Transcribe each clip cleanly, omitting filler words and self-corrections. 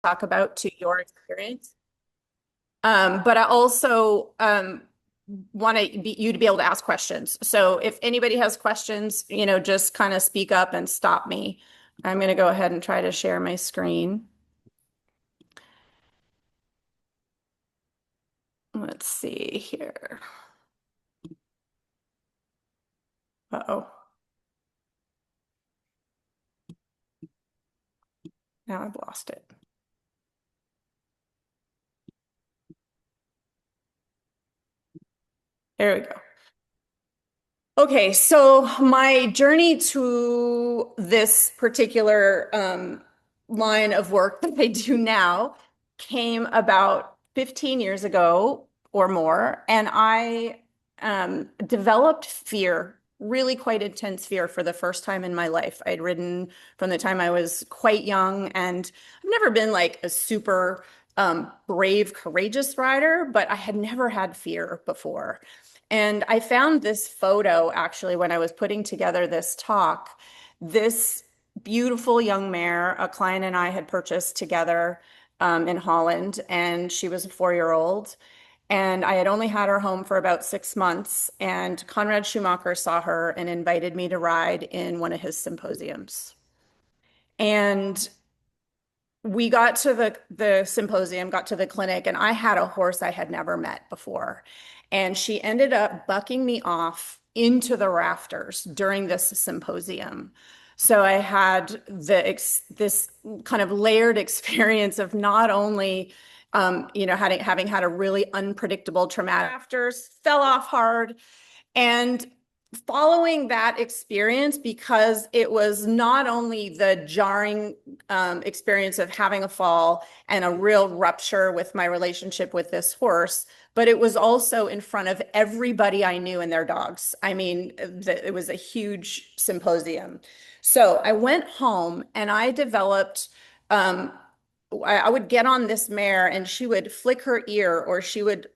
talk about to your experience. But I also want you to be able to ask questions. So if anybody has questions, just kind of speak up and stop me. I'm going to go ahead and try to share my screen. Let's see here. Uh-oh. Now I've lost it. There we go. Okay, so my journey to this particular line of work that I do now came about 15 years ago or more, and I developed fear, really quite intense fear for the first time in my life. I'd ridden from the time I was quite young, and I've never been like a super brave, courageous rider, but I had never had fear before. And I found this photo actually when I was putting together this talk. This beautiful young mare, a client and I had purchased together in Holland, and she was a 4-year-old. And I had only had her home for about 6 months. And Conrad Schumacher saw her and invited me to ride in one of his symposiums. And we got to the symposium, got to the clinic, and I had a horse I had never met before. And she ended up bucking me off into the rafters during this symposium. So I had this kind of layered experience of not only having had a really unpredictable traumatic rafters, fell off hard, and following that experience, because it was not only the jarring experience of having a fall and a real rupture with my relationship with this horse, but it was also in front of everybody I knew and their dogs. I mean, it was a huge symposium. So I went home and I developed I would get on this mare and she would flick her ear, or she would,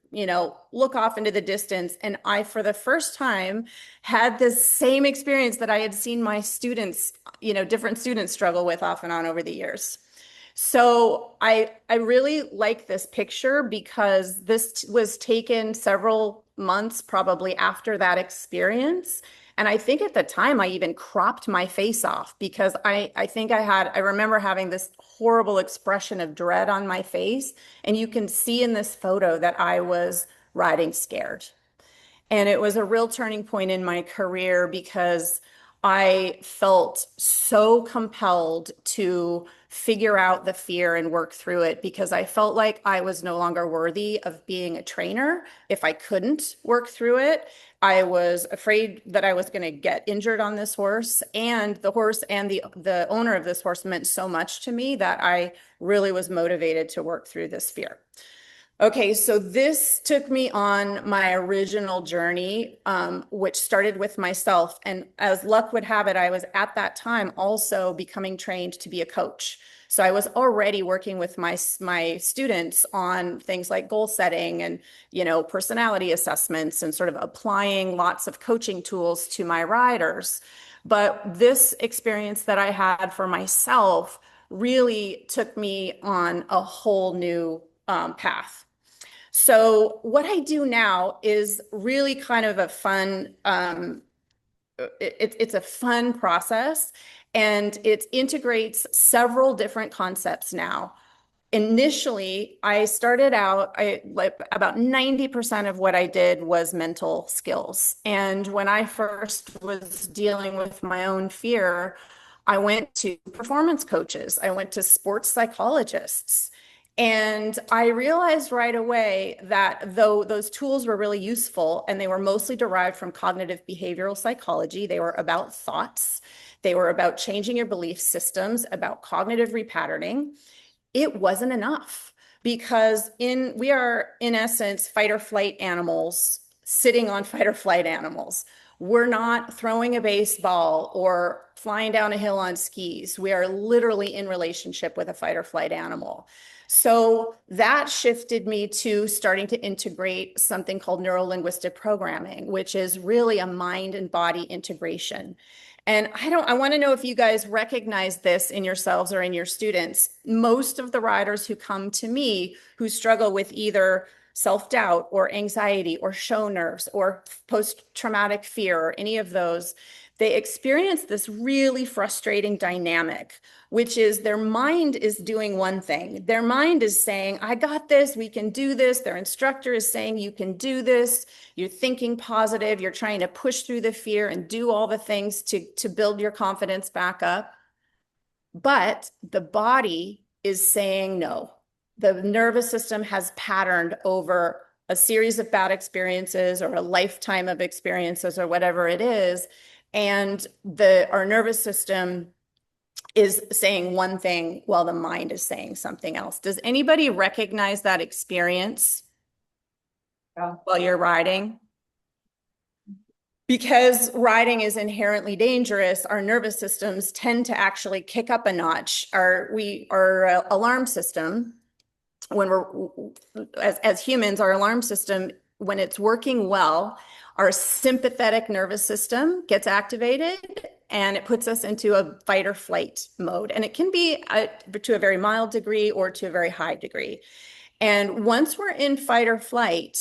look off into the distance. And I, for the first time, had this same experience that I had seen my students, different students struggle with off and on over the years. So I really like this picture because this was taken several months probably after that experience. And I think at the time I even cropped my face off because I think I remember having this horrible expression of dread on my face. And you can see in this photo that I was riding scared. And it was a real turning point in my career because I felt so compelled to figure out the fear and work through it, because I felt like I was no longer worthy of being a trainer if I couldn't work through it. I was afraid that I was going to get injured on this horse, and the horse and the owner of this horse meant so much to me that I really was motivated to work through this fear. Okay, so this took me on my original journey, which started with myself. And as luck would have it, I was at that time also becoming trained to be a coach. So I was already working with my students on things like goal setting and, personality assessments, and sort of applying lots of coaching tools to my riders. But this experience that I had for myself really took me on a whole new path. So what I do now is really kind of a fun, it's a fun process, and it integrates several different concepts now. Initially, I started out, I like about 90% of what I did was mental skills. And when I first was dealing with my own fear, I went to performance coaches, I went to sports psychologists. And I realized right away that though those tools were really useful and they were mostly derived from cognitive behavioral psychology, they were about thoughts, they were about changing your belief systems, about cognitive repatterning, it wasn't enough, because we are in essence fight or flight animals sitting on fight or flight animals. We're not throwing a baseball or flying down a hill on skis. We are literally in relationship with a fight or flight animal. So that shifted me to starting to integrate something called neuro-linguistic programming, which is really a mind and body integration. And I want to know if you guys recognize this in yourselves or in your students. Most of the riders who come to me who struggle with either self-doubt or anxiety or show nerves or post-traumatic fear or any of those, they experience this really frustrating dynamic, which is their mind is doing one thing. Their mind is saying, I got this, we can do this. Their instructor is saying, you can do this. You're thinking positive. You're trying to push through the fear and do all the things to build your confidence back up. But the body is saying no. The nervous system has patterned over a series of bad experiences or a lifetime of experiences or whatever it is. And our nervous system is saying one thing while the mind is saying something else. Does anybody recognize that experience while you're riding? Because riding is inherently dangerous, our nervous systems tend to actually kick up a notch. Our alarm system, when as humans, our alarm system, when it's working well, our sympathetic nervous system gets activated and it puts us into a fight or flight mode. And it can be to a very mild degree or to a very high degree. And once we're in fight or flight,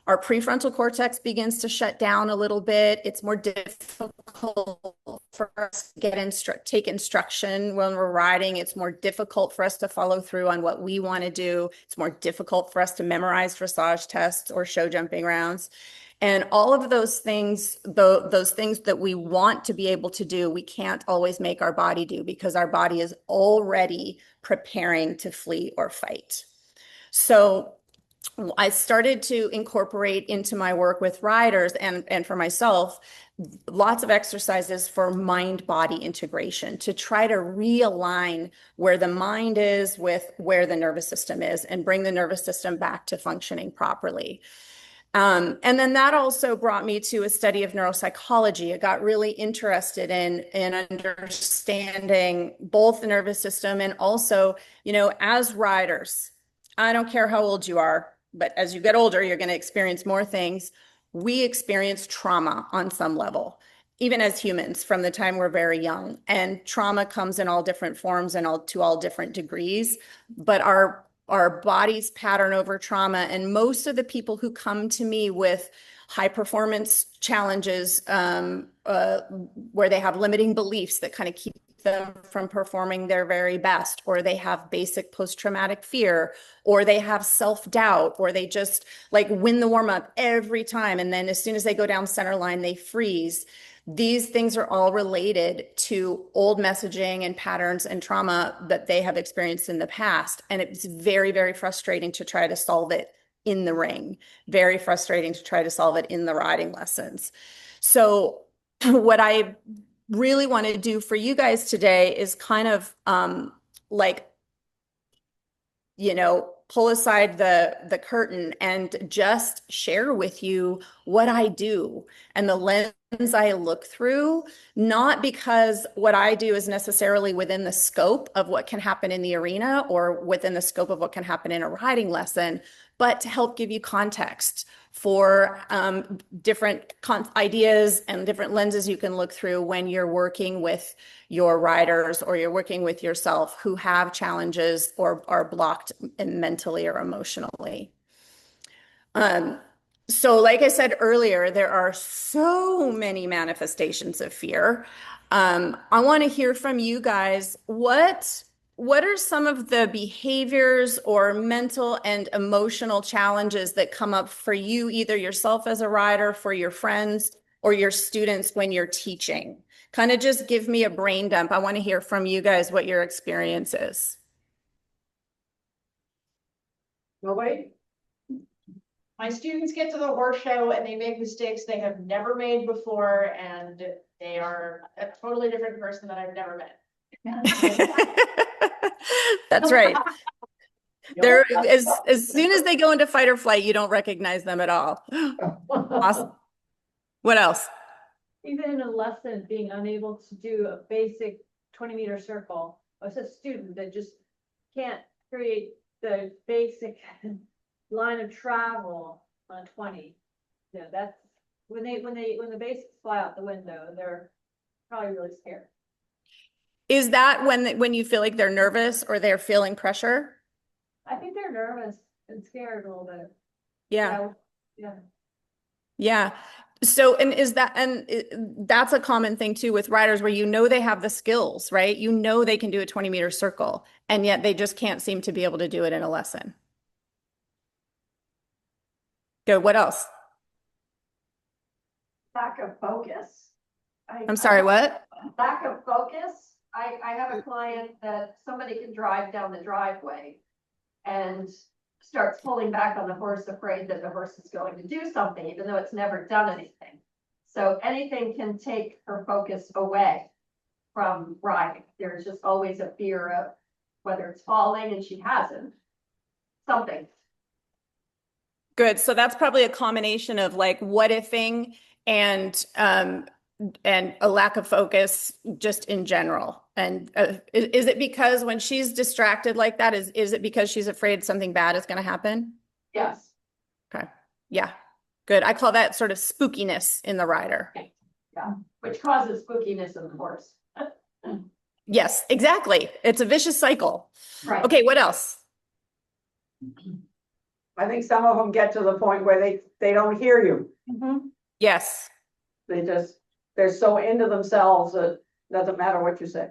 our prefrontal cortex begins to shut down a little bit. It's more difficult for us to take instruction when we're riding. It's more difficult for us to follow through on what we want to do. It's more difficult for us to memorize dressage tests or show jumping rounds. And all of those things, those things that we want to be able to do, we can't always make our body do because our body is already preparing to flee or fight. So I started to incorporate into my work with riders and for myself, lots of exercises for mind-body integration to try to realign where the mind is with where the nervous system is and bring the nervous system back to functioning properly. And then that also brought me to a study of neuropsychology. I got really interested in understanding both the nervous system and also, as riders, I don't care how old you are, but as you get older, you're going to experience more things. We experience trauma on some level, even as humans from the time we're very young. And trauma comes in all different forms and to all different degrees. But our bodies pattern over trauma. And most of the people who come to me with high performance challenges where they have limiting beliefs that kind of keep them from performing their very best, or they have basic post-traumatic fear, or they have self-doubt, or they just like win the warm-up every time. And then as soon as they go down center line, they freeze. These things are all related to old messaging and patterns and trauma that they have experienced in the past. And it's very, very frustrating to try to solve it in the ring. Very frustrating to try to solve it in the riding lessons. So what I really want to do for you guys today is kind of pull aside the curtain and just share with you what I do and the lens I look through, not because what I do is necessarily within the scope of what can happen in the arena or within the scope of what can happen in a riding lesson, but to help give you context for different ideas and different lenses you can look through when you're working with your riders or you're working with yourself who have challenges or are blocked mentally or emotionally. So like I said earlier, there are so many manifestations of fear. I want to hear from you guys. What are some of the behaviors or mental and emotional challenges that come up for you, either yourself as a rider, for your friends, or your students when you're teaching? Kind of just give me a brain dump. I want to hear from you guys what your experience is. Nobody? My students get to the horse show and they make mistakes they have never made before, and they are a totally different person that I've never met. That's right. They're as soon as they go into fight or flight, you don't recognize them at all. Awesome. What else? Even in a lesson, being unable to do a basic 20-meter circle. I was a student that just can't create the basic line of travel on a 20. Yeah, that's when the basics fly out the window. They're probably really scared. Is that when you feel like they're nervous or they're feeling pressure? I think they're nervous and scared a little bit. Yeah. Yeah. Yeah. So, and that's a common thing too with riders where you know they have the skills, right? You know they can do a 20-meter circle, and yet they just can't seem to be able to do it in a lesson. Good. What else? Lack of focus. I'm sorry, what? Lack of focus. I have a client that somebody can drive down the driveway and starts pulling back on the horse, afraid that the horse is going to do something, even though it's never done anything. So anything can take her focus away from riding. There's just always a fear of whether it's falling, and she hasn't. Something. Good. So that's probably a combination of like what ifing and a lack of focus just in general. And is it because when she's distracted like that, is it because she's afraid something bad is going to happen? Yes. Okay. Yeah. Good. I call that sort of spookiness in the rider. Yeah. Which causes spookiness in the horse. Yes, exactly. It's a vicious cycle. Right. Okay, what else? I think some of them get to the point where they don't hear you. Yes. They're so into themselves that it doesn't matter what you say.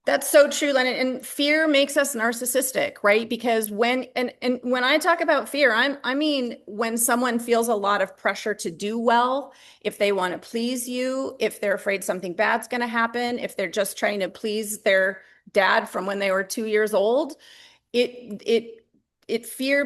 That's so true, Lennon. And fear makes us narcissistic, right? Because when I talk about fear, I mean when someone feels a lot of pressure to do well, if they want to please you, if they're afraid something bad's going to happen, if they're just trying to please their dad from when they were 2 years old, fear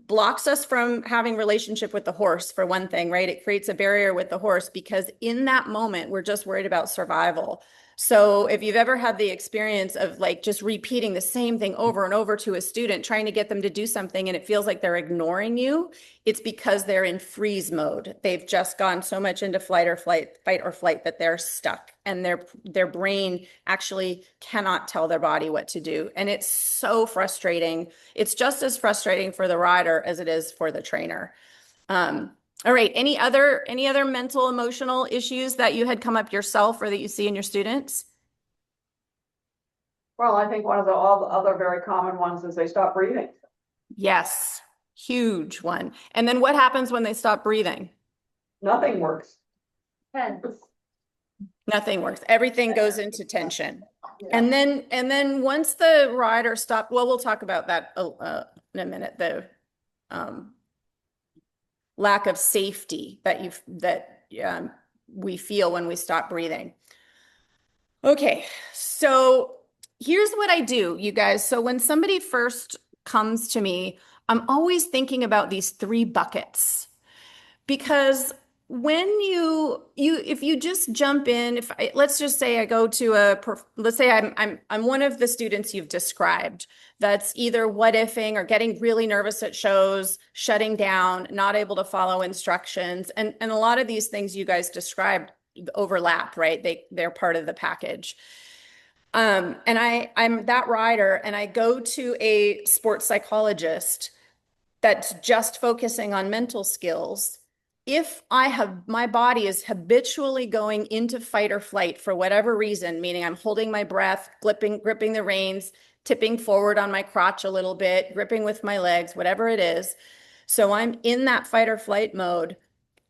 blocks us from having relationship with the horse, for one thing, right? It creates a barrier with the horse because in that moment, we're just worried about survival. So if you've ever had the experience of like just repeating the same thing over and over to a student, trying to get them to do something and it feels like they're ignoring you, it's because they're in freeze mode. They've just gone so much into fight or flight that they're stuck and their brain actually cannot tell their body what to do. And it's so frustrating. It's just as frustrating for the rider as it is for the trainer. All right. Any other mental, emotional issues that you had come up yourself or that you see in your students? Well, I think all the other very common ones is they stop breathing. Yes. Huge one. And then what happens when they stop breathing? Nothing works. Tense. Nothing works. Everything goes into tension. Yeah. And then once the rider stopped, well, we'll talk about that in a minute. The lack of safety that we feel when we stop breathing. Okay, so here's what I do, you guys. So when somebody first comes to me, I'm always thinking about these 3 buckets because when if you just jump in, let's just say I go to let's say I'm one of the students you've described that's either what ifing or getting really nervous at shows, shutting down, not able to follow instructions. And a lot of these things you guys described overlap, right? They're part of the package. And I'm that rider and I go to a sports psychologist that's just focusing on mental skills. If my body is habitually going into fight or flight for whatever reason, meaning I'm holding my breath, gripping the reins, tipping forward on my crotch a little bit, gripping with my legs, whatever it is. So I'm in that fight or flight mode.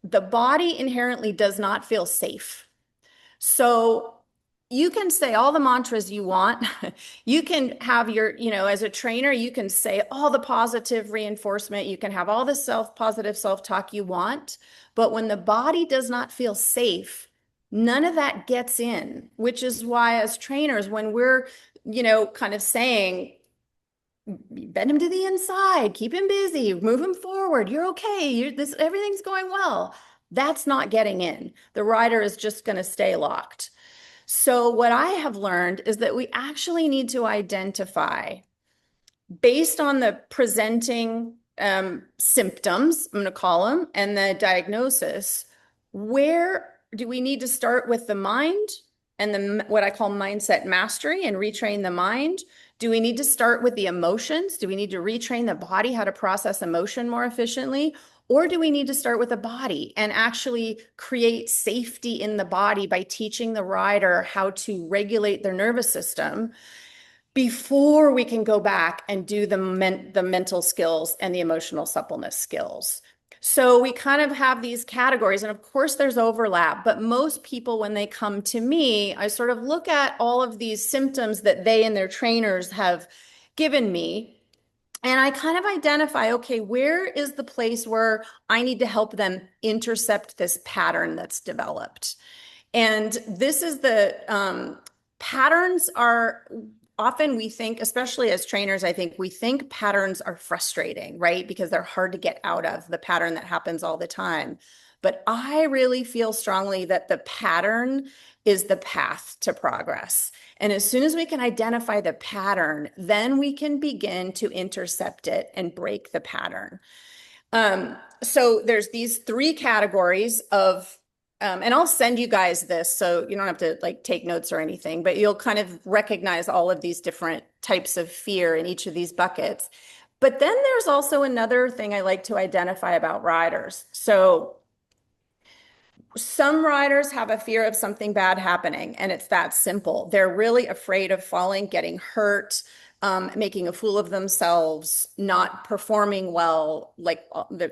The body inherently does not feel safe. So you can say all the mantras you want. You can have as a trainer, you can say all the positive reinforcement. You can have all the positive self-talk you want. But when the body does not feel safe, none of that gets in, which is why as trainers, when we're, kind of saying, bend him to the inside, keep him busy, move him forward. You're okay. Everything's going well. That's not getting in. The rider is just going to stay locked. So what I have learned is that we actually need to identify, based on the presenting symptoms, I'm going to call them, and the diagnosis, where do we need to start with the mind and what I call mindset mastery and retrain the mind? Do we need to start with the emotions? Do we need to retrain the body how to process emotion more efficiently? Or do we need to start with the body and actually create safety in the body by teaching the rider how to regulate their nervous system before we can go back and do the mental skills and the emotional suppleness skills? So we kind of have these categories, and of course there's overlap, but most people, when they come to me, I sort of look at all of these symptoms that they and their trainers have given me, and I kind of identify, okay, where is the place where I need to help them intercept this pattern that's developed? And this is patterns are often, we think, especially as trainers, I think we think patterns are frustrating, right? Because they're hard to get out of, the pattern that happens all the time. But I really feel strongly that the pattern is the path to progress. And as soon as we can identify the pattern, then we can begin to intercept it and break the pattern. So there's these three categories of, and I'll send you guys this so you don't have to like take notes or anything, but you'll kind of recognize all of these different types of fear in each of these buckets. But then there's also another thing I like to identify about riders. So some riders have a fear of something bad happening, and it's that simple. They're really afraid of falling, getting hurt, making a fool of themselves, not performing well. Like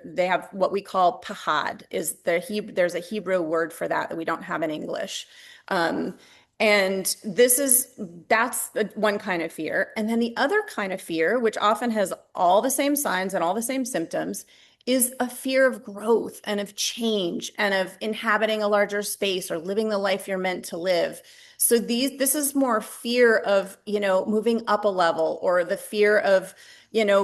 they have what we call pahad, there's a Hebrew word for that we don't have in English. And that's one kind of fear. And then the other kind of fear, which often has all the same signs and all the same symptoms, is a fear of growth and of change and of inhabiting a larger space or living the life you're meant to live. So this is more fear of, moving up a level, or the fear of,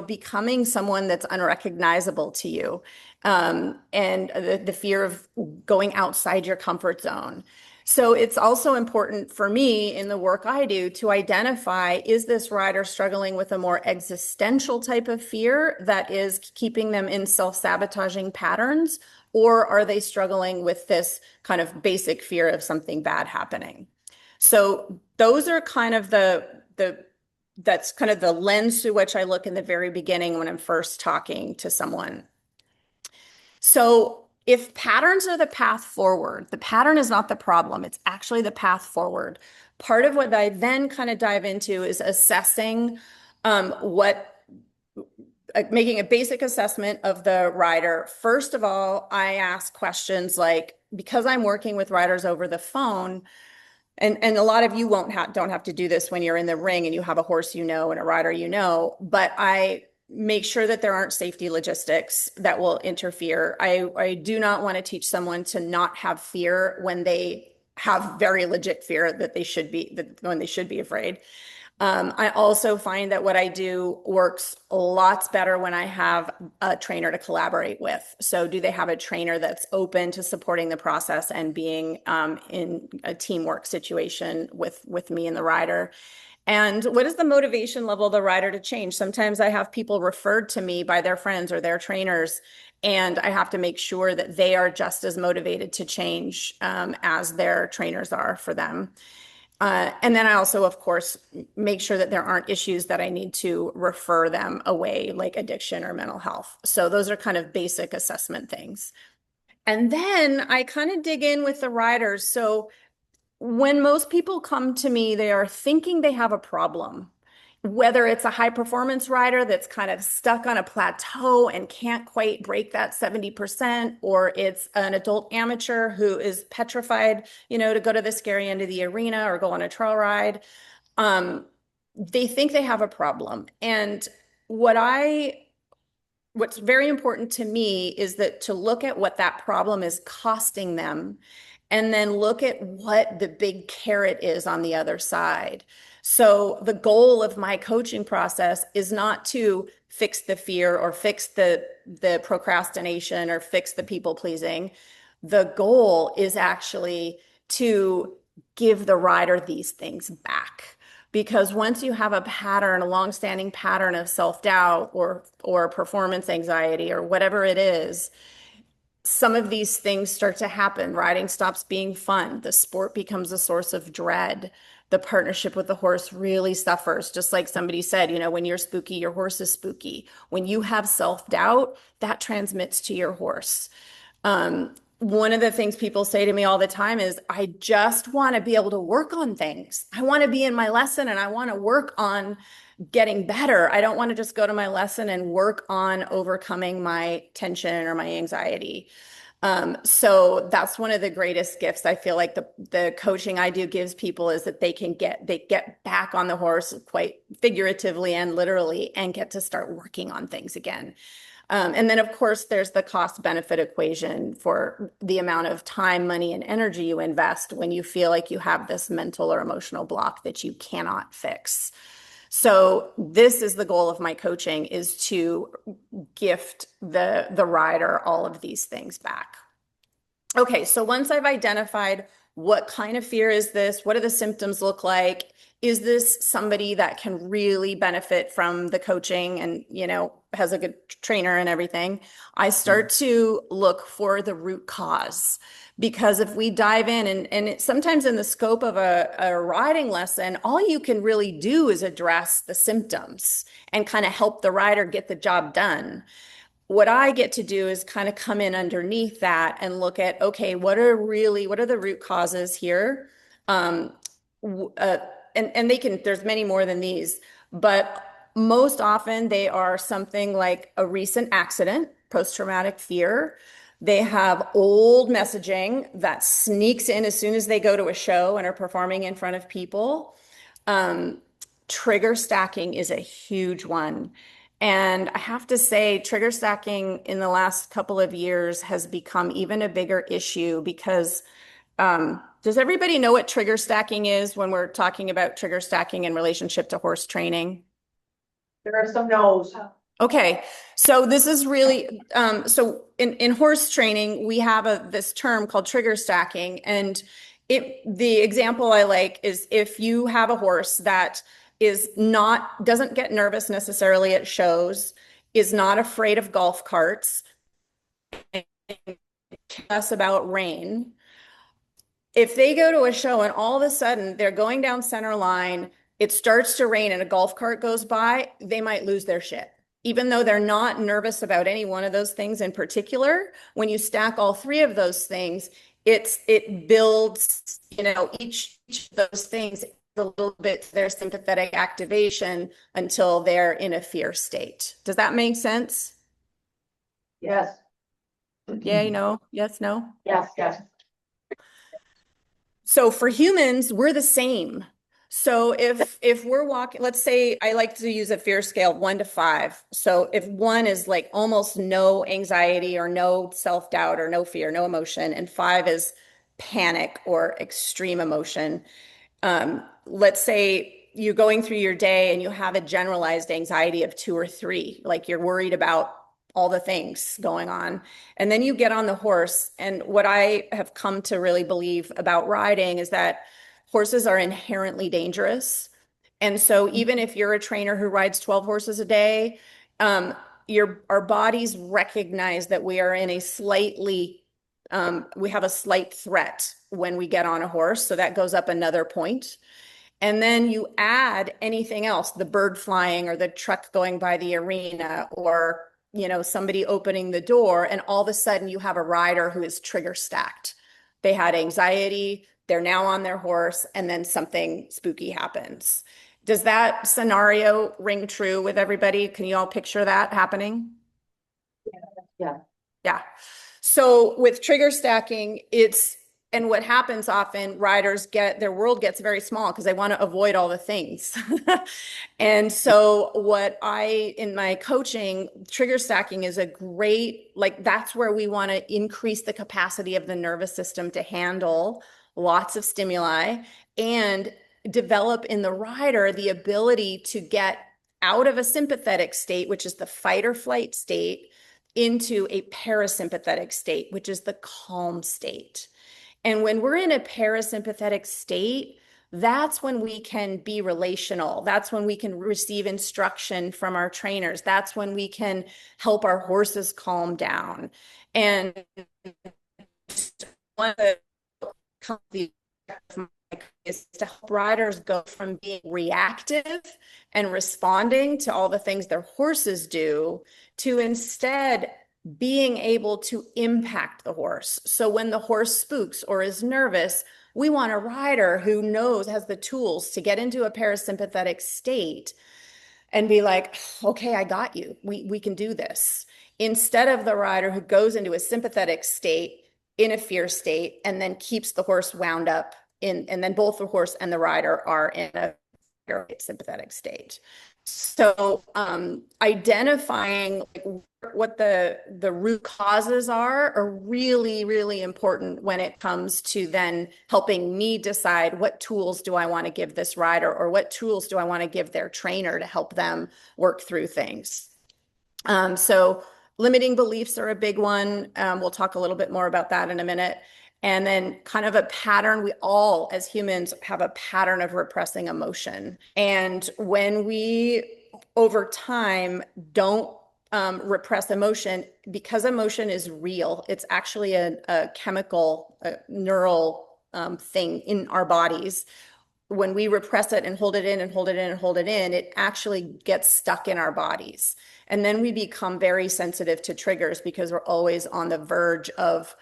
becoming someone that's unrecognizable to you. And the fear of going outside your comfort zone. So it's also important for me in the work I do to identify, is this rider struggling with a more existential type of fear that is keeping them in self-sabotaging patterns, or are they struggling with this kind of basic fear of something bad happening? So those are kind of that's kind of the lens through which I look in the very beginning when I'm first talking to someone. So if patterns are the path forward, the pattern is not the problem. It's actually the path forward. Part of what I then kind of dive into is assessing making a basic assessment of the rider. First of all, I ask questions like, because I'm working with riders over the phone, and a lot of you don't have to do this when you're in the ring and you have a horse and a rider but I make sure that there aren't safety logistics that will interfere. I do not want to teach someone to not have fear when they have very legit fear when they should be afraid. I also find that what I do works lots better when I have a trainer to collaborate with. So do they have a trainer that's open to supporting the process and being in a teamwork situation with me and the rider? And what is the motivation level of the rider to change? Sometimes I have people referred to me by their friends or their trainers, and I have to make sure that they are just as motivated to change as their trainers are for them. And then I also, of course, make sure that there aren't issues that I need to refer them away, like addiction or mental health. So those are kind of basic assessment things. And then I kind of dig in with the riders. So when most people come to me, they are thinking they have a problem, whether it's a high performance rider that's kind of stuck on a plateau and can't quite break that 70%, or it's an adult amateur who is petrified, to go to the scary end of the arena or go on a trail ride. They think they have a problem. And what's very important to me is that to look at what that problem is costing them, and then look at what the big carrot is on the other side. So the goal of my coaching process is not to fix the fear or fix the procrastination or fix the people pleasing. The goal is actually to give the rider these things back. Because once you have a pattern, a longstanding pattern of self-doubt or performance anxiety or whatever it is, some of these things start to happen. Riding stops being fun. The sport becomes a source of dread. the partnership with the horse really suffers. Just like somebody said, you know, when you're spooky, your horse is spooky. When you have self-doubt, that transmits to your horse. One of the things people say to me all the time is, I just want to be able to work on things. I want to be in my lesson and I want to work on getting better. I don't want to just go to my lesson and work on overcoming my tension or my anxiety. So that's one of the greatest gifts I feel like the coaching I do gives people, is that they get back on the horse, quite figuratively and literally, and get to start working on things again. And then, of course, there's the cost benefit equation for the amount of time, money, and energy you invest when you feel like you have this mental or emotional block that you cannot fix. So this is the goal of my coaching, is to gift the rider all of these things back. Okay, so once I've identified what kind of fear is this, what do the symptoms look like? Is this somebody that can really benefit from the coaching and, you know, has a good trainer and everything? I start to look for the root cause. Because if we dive in, and sometimes in the scope of a riding lesson, all you can really do is address the symptoms and kind of help the rider get the job done. What I get to do is kind of come in underneath that and look at, okay, what are the root causes here? And there's many more than these, but most often they are something like a recent accident, post-traumatic fear. They have old messaging that sneaks in as soon as they go to a show and are performing in front of people. Trigger stacking is a huge one. And I have to say, trigger stacking in the last couple of years has become even a bigger issue because does everybody know what trigger stacking is when we're talking about trigger stacking in relationship to horse training? There are some no's. Okay, so this is really, so in horse training, we have this term called trigger stacking. And the example I like is, if you have a horse that doesn't get nervous necessarily at shows, is not afraid of golf carts, less about rain. If they go to a show and all of a sudden they're going down center line, it starts to rain and a golf cart goes by, they might lose their shit. Even though they're not nervous about any one of those things in particular, when you stack all three of those things, it builds, you know, each of those things a little bit to their sympathetic activation until they're in a fear state. Does that make sense? Yes, Yeah, no, yes, no. yes, yes. So for humans, we're the same. So if we're walking, let's say I like to use a fear scale of 1 to 5. So if 1 is like almost no anxiety or no self-doubt or no fear, no emotion, and 5 is panic or extreme emotion. Let's say you're going through your day and you have a generalized anxiety of 2 or 3, like you're worried about all the things going on. And then you get on the horse. And what I have come to really believe about riding is that horses are inherently dangerous. And so even if you're a trainer who rides 12 horses a day, our bodies recognize that we are in we have a slight threat when we get on a horse. So that goes up another point. And then you add anything else, the bird flying or the truck going by the arena, or, you know, somebody opening the door, and all of a sudden you have a rider who is trigger stacked. They had anxiety, they're now on their horse, and then something spooky happens. Does that scenario ring true with everybody? Can you all picture that happening? Yeah. Yeah. So with trigger stacking, and what happens often, riders their world gets very small because they want to avoid all the things. And so in my coaching, trigger stacking is a great, that's where we want to increase the capacity of the nervous system to handle lots of stimuli and develop in the rider the ability to get out of a sympathetic state, which is the fight or flight state, into a parasympathetic state, which is the calm state. And when we're in a parasympathetic state, that's when we can be relational. That's when we can receive instruction from our trainers. That's when we can help our horses calm down. And one of the is to help riders go from being reactive and responding to all the things their horses do to instead being able to impact the horse. So when the horse spooks or is nervous, we want a rider who knows, has the tools to get into a parasympathetic state and be like, okay, I got you. We can do this. Instead of the rider who goes into a sympathetic state in a fear state and then keeps the horse wound up in, and then both the horse and the rider are in a sympathetic state. So identifying what the root causes are really, really important when it comes to then helping me decide what tools do I want to give this rider or what tools do I want to give their trainer to help them work through things. So limiting beliefs are a big one. We'll talk a little bit more about that in a minute. And then kind of a pattern, we all as humans have a pattern of repressing emotion. And when we, over time, don't repress emotion, because emotion is real, it's actually a chemical, a neural thing in our bodies. When we repress it and hold it in and hold it in and hold it in, it actually gets stuck in our bodies. And then we become very sensitive to triggers because we're always on the verge of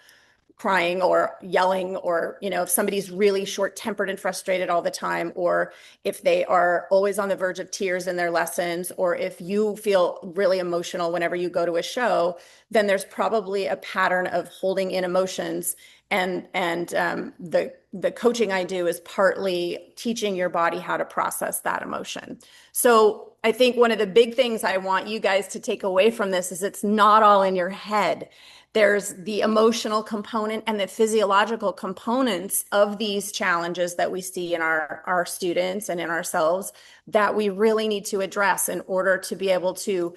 crying or yelling, or, you know, if somebody's really short-tempered and frustrated all the time, or if they are always on the verge of tears in their lessons, or if you feel really emotional whenever you go to a show, then there's probably a pattern of holding in emotions. And the coaching I do is partly teaching your body how to process that emotion. So I think one of the big things I want you guys to take away from this is it's not all in your head. There's the emotional component and the physiological components of these challenges that we see in our students and in ourselves that we really need to address in order to be able to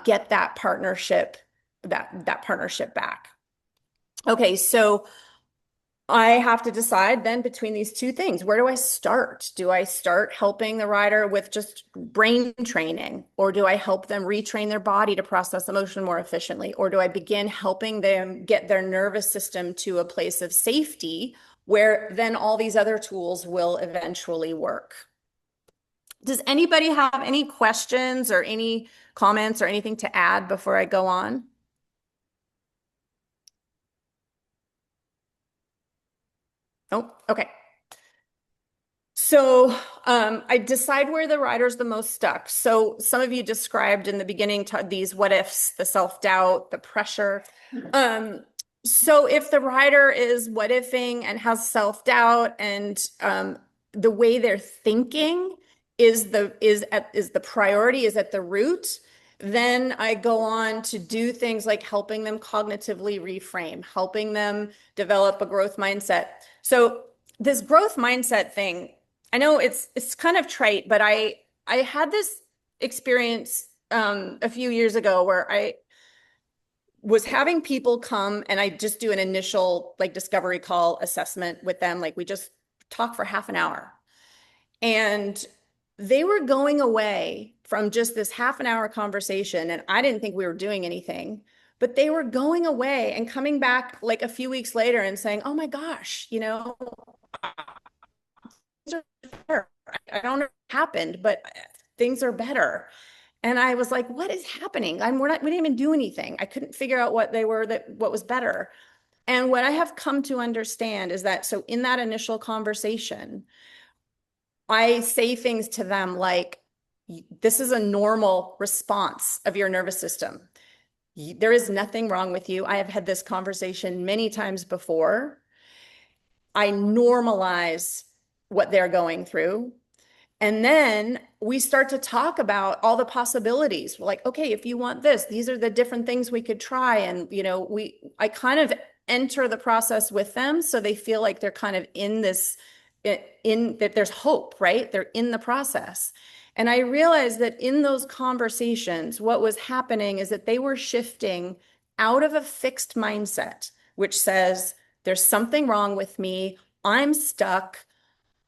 get that partnership back. Okay, so I have to decide then between these two things. Where do I start? Do I start helping the rider with just brain training, or do I help them retrain their body to process emotion more efficiently? Or do I begin helping them get their nervous system to a place of safety where then all these other tools will eventually work? Does anybody have any questions or any comments or anything to add before I go on? Oh, okay. So I decide where the rider's the most stuck. So some of you described in the beginning these what ifs, the self-doubt, the pressure. So if the rider is what ifing and has self-doubt, and the way they're thinking is the priority, is at the root, then I go on to do things like helping them cognitively reframe, helping them develop a growth mindset. So this growth mindset thing, I know it's kind of trite, but I had this experience a few years ago where I was having people come and I just do an initial like discovery call assessment with them. Like we just talk for half an hour. And they were going away from just this half an hour conversation, and I didn't think we were doing anything, but they were going away and coming back like a few weeks later and saying, oh my gosh, you know, I don't know what happened, but things are better. And I was like, what is happening? We didn't even do anything. I couldn't figure out what was better. And what I have come to understand is that, so in that initial conversation, I say things to them like, this is a normal response of your nervous system. There is nothing wrong with you. I have had this conversation many times before. I normalize what they're going through. And then we start to talk about all the possibilities. We're like, okay, if you want this, these are the different things we could try. And, you know, I kind of enter the process with them so they feel like they're kind of in this, in that there's hope, right? They're in the process. And I realized that in those conversations, what was happening is that they were shifting out of a fixed mindset, which says, there's something wrong with me, I'm stuck,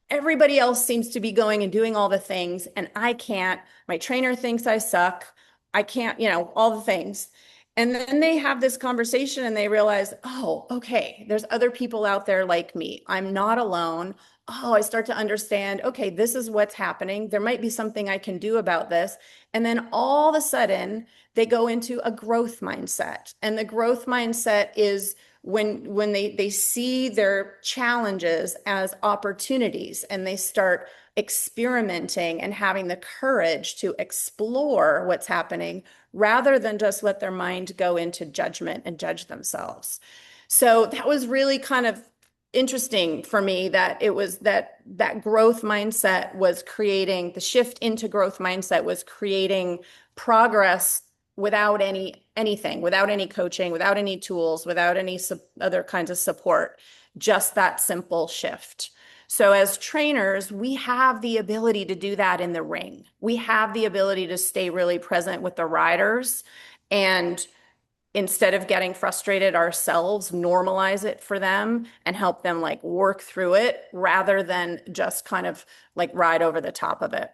everybody else seems to be going and doing all the things, and I can't, my trainer thinks I suck, I can't, you know, all the things. And then they have this conversation and they realize, oh, okay, there's other people out there like me. I'm not alone. oh, I start to understand, okay, this is what's happening. There might be something I can do about this. And then all of a sudden, they go into a growth mindset. And the growth mindset is when they see their challenges as opportunities and they start experimenting and having the courage to explore what's happening rather than just let their mind go into judgment and judge themselves. So that was really kind of interesting for me that it was that growth mindset was creating the shift into growth mindset was creating progress without anything, without any coaching, without any tools, without any other kinds of support, just that simple shift. So as trainers, we have the ability to do that in the ring. We have the ability to stay really present with the riders and instead of getting frustrated ourselves, normalize it for them and help them like work through it rather than just kind of like ride over the top of it.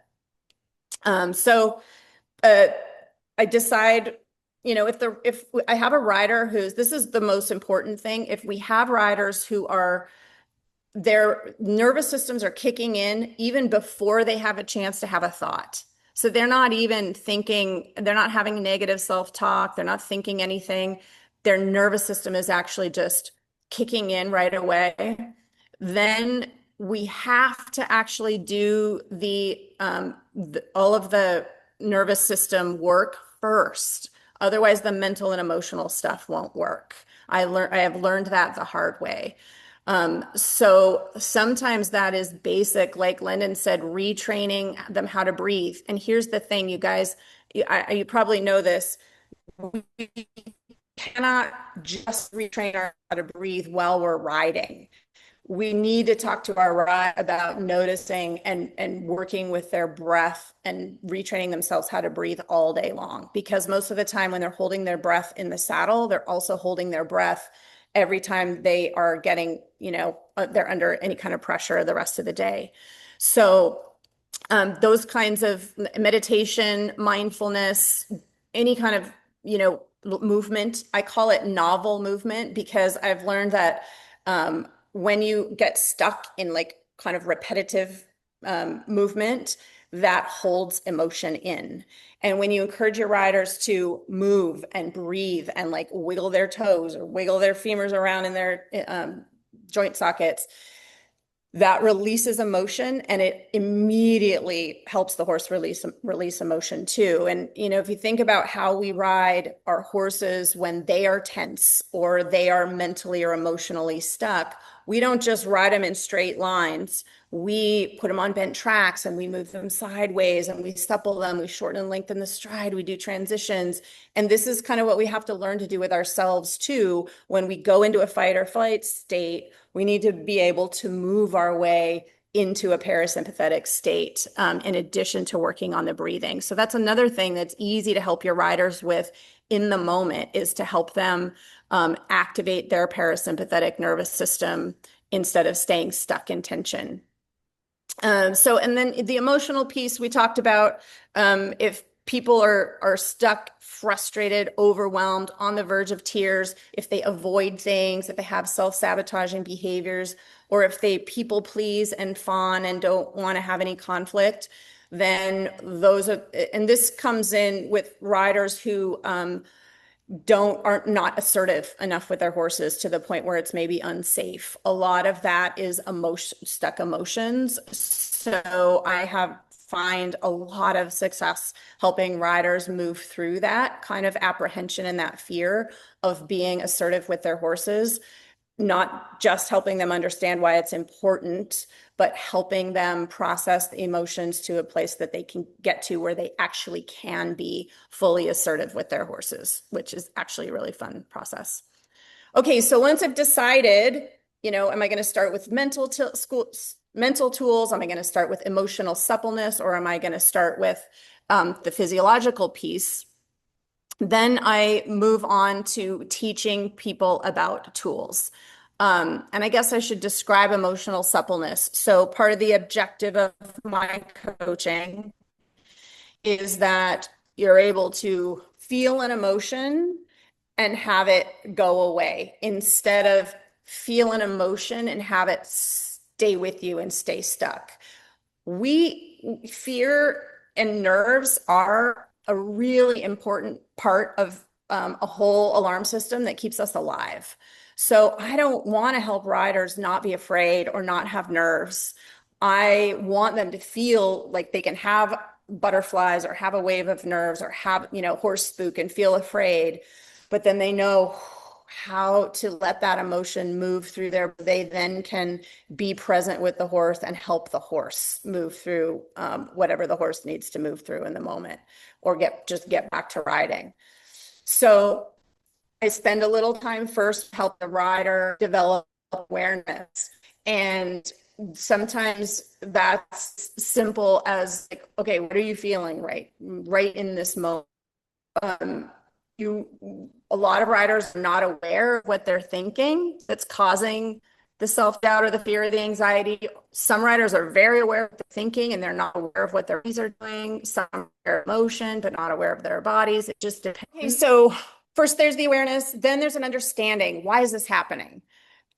So I decide, you know, if I have a rider this is the most important thing. If we have riders who are their nervous systems are kicking in even before they have a chance to have a thought. So they're not even thinking, they're not having negative self-talk, they're not thinking anything. Their nervous system is actually just kicking in right away. Then we have to actually do all of the nervous system work first. Otherwise, the mental and emotional stuff won't work. I have learned that the hard way. So sometimes that is basic, like Lyndon said, retraining them how to breathe. And here's the thing, you guys, you probably know this. We cannot just retrain how to breathe while we're riding. We need to talk to our ride about noticing and working with their breath and retraining themselves how to breathe all day long. Because most of the time when they're holding their breath in the saddle, they're also holding their breath every time they are getting, they're under any kind of pressure the rest of the day. So those kinds of meditation, mindfulness, any kind of, movement, I call it novel movement because I've learned that when you get stuck in like kind of repetitive movement, that holds emotion in. And when you encourage your riders to move and breathe and like wiggle their toes or wiggle their femurs around in their joint sockets, that releases emotion and it immediately helps the horse release emotion too. And, if you think about how we ride our horses when they are tense or they are mentally or emotionally stuck, we don't just ride them in straight lines. We put them on bent tracks and we move them sideways and we supple them, we shorten and lengthen the stride, we do transitions. And this is kind of what we have to learn to do with ourselves too. When we go into a fight or flight state, we need to be able to move our way into a parasympathetic state in addition to working on the breathing. So that's another thing that's easy to help your riders with in the moment is to help them activate their parasympathetic nervous system instead of staying stuck in tension. And then the emotional piece we talked about, if people are stuck, frustrated, overwhelmed, on the verge of tears, if they avoid things, if they have self-sabotaging behaviors, or if they people please and fawn and don't want to have any conflict, then and this comes in with riders who aren't not assertive enough with their horses to the point where it's maybe unsafe. A lot of that is stuck emotions. So I find a lot of success helping riders move through that kind of apprehension and that fear of being assertive with their horses, not just helping them understand why it's important, but helping them process the emotions to a place that they can get to where they actually can be fully assertive with their horses, which is actually a really fun process. Okay, so once I've decided, am I going to start with mental tools? Am I going to start with emotional suppleness, or am I going to start with the physiological piece? Then I move on to teaching people about tools. And I guess I should describe emotional suppleness. So part of the objective of my coaching is that you're able to feel an emotion and have it go away instead of feel an emotion and have it stay with you and stay stuck. Fear and nerves are a really important part of a whole alarm system that keeps us alive. So I don't want to help riders not be afraid or not have nerves. I want them to feel like they can have butterflies or have a wave of nerves or have, horse spook and feel afraid, but then they know how to let that emotion move through there. They then can be present with the horse and help the horse move through whatever the horse needs to move through in the moment, or just get back to riding. So I spend a little time first help the rider develop awareness. And sometimes that's simple as like, okay, what are you feeling right in this moment? A lot of riders are not aware of what they're thinking that's causing the self-doubt or the fear or the anxiety. Some riders are very aware of what they're thinking and they're not aware of what their bodies are doing. Some are aware of emotion, but not aware of their bodies. It just depends. Okay, so first there's the awareness, then there's an understanding. Why is this happening?